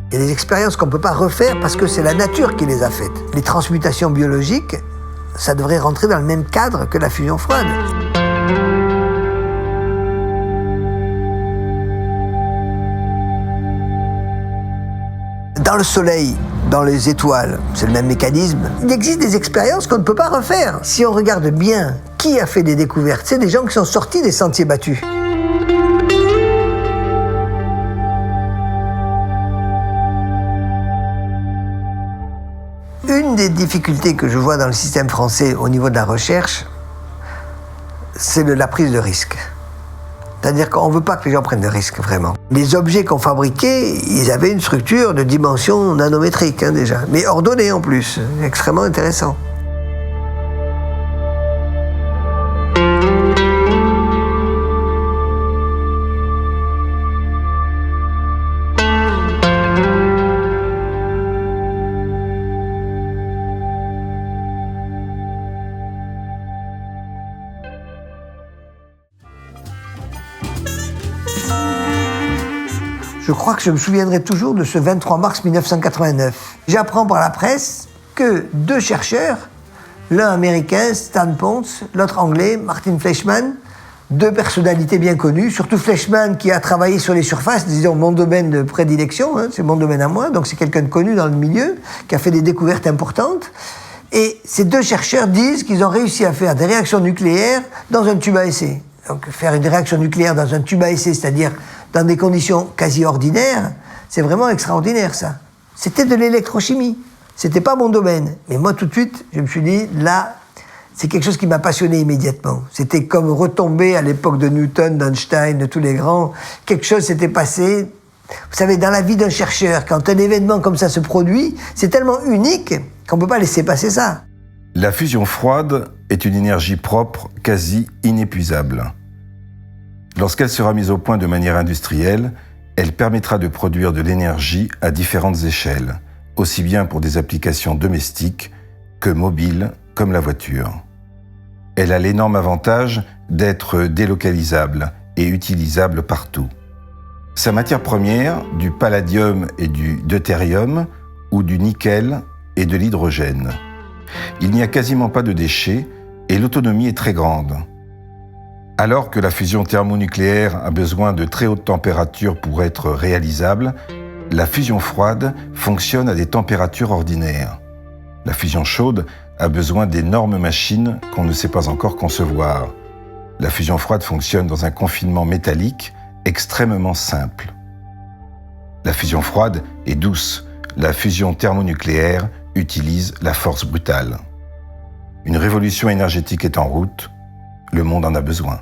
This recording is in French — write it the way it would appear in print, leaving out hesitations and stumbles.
Il y a des expériences qu'on ne peut pas refaire parce que c'est la nature qui les a faites. Les transmutations biologiques, ça devrait rentrer dans le même cadre que la fusion froide. Dans le Soleil, dans les étoiles, c'est le même mécanisme. Il existe des expériences qu'on ne peut pas refaire. Si on regarde bien qui a fait des découvertes, c'est des gens qui sont sortis des sentiers battus. Une des difficultés que je vois dans le système français au niveau de la recherche, c'est la prise de risque. C'est-à-dire qu'on ne veut pas que les gens prennent de risques, vraiment. Les objets qu'on fabriquait, ils avaient une structure de dimension nanométrique, déjà, mais ordonnée en plus, extrêmement intéressant. Je crois que je me souviendrai toujours de ce 23 mars 1989. J'apprends par la presse que deux chercheurs, l'un américain, Stan Ponce, l'autre anglais, Martin Fleischmann, deux personnalités bien connues, surtout Fleischmann qui a travaillé sur les surfaces, disons mon domaine de prédilection, c'est mon domaine à moi, donc c'est quelqu'un de connu dans le milieu, qui a fait des découvertes importantes. Et ces deux chercheurs disent qu'ils ont réussi à faire des réactions nucléaires dans un tube à essai. Donc faire une réaction nucléaire dans un tube à essai, c'est-à-dire dans des conditions quasi ordinaires, c'est vraiment extraordinaire, ça. C'était de l'électrochimie. C'était pas mon domaine. Mais moi, tout de suite, je me suis dit, là, c'est quelque chose qui m'a passionné immédiatement. C'était comme retomber à l'époque de Newton, d'Einstein, de tous les grands. Quelque chose s'était passé. Vous savez, dans la vie d'un chercheur, quand un événement comme ça se produit, c'est tellement unique qu'on ne peut pas laisser passer ça. La fusion froide est une énergie propre, quasi inépuisable. Lorsqu'elle sera mise au point de manière industrielle, elle permettra de produire de l'énergie à différentes échelles, aussi bien pour des applications domestiques que mobiles, comme la voiture. Elle a l'énorme avantage d'être délocalisable et utilisable partout. Sa matière première, du palladium et du deutérium, ou du nickel et de l'hydrogène. Il n'y a quasiment pas de déchets et l'autonomie est très grande. Alors que la fusion thermonucléaire a besoin de très hautes températures pour être réalisable, la fusion froide fonctionne à des températures ordinaires. La fusion chaude a besoin d'énormes machines qu'on ne sait pas encore concevoir. La fusion froide fonctionne dans un confinement métallique extrêmement simple. La fusion froide est douce. La fusion thermonucléaire utilise la force brutale. Une révolution énergétique est en route. Le monde en a besoin.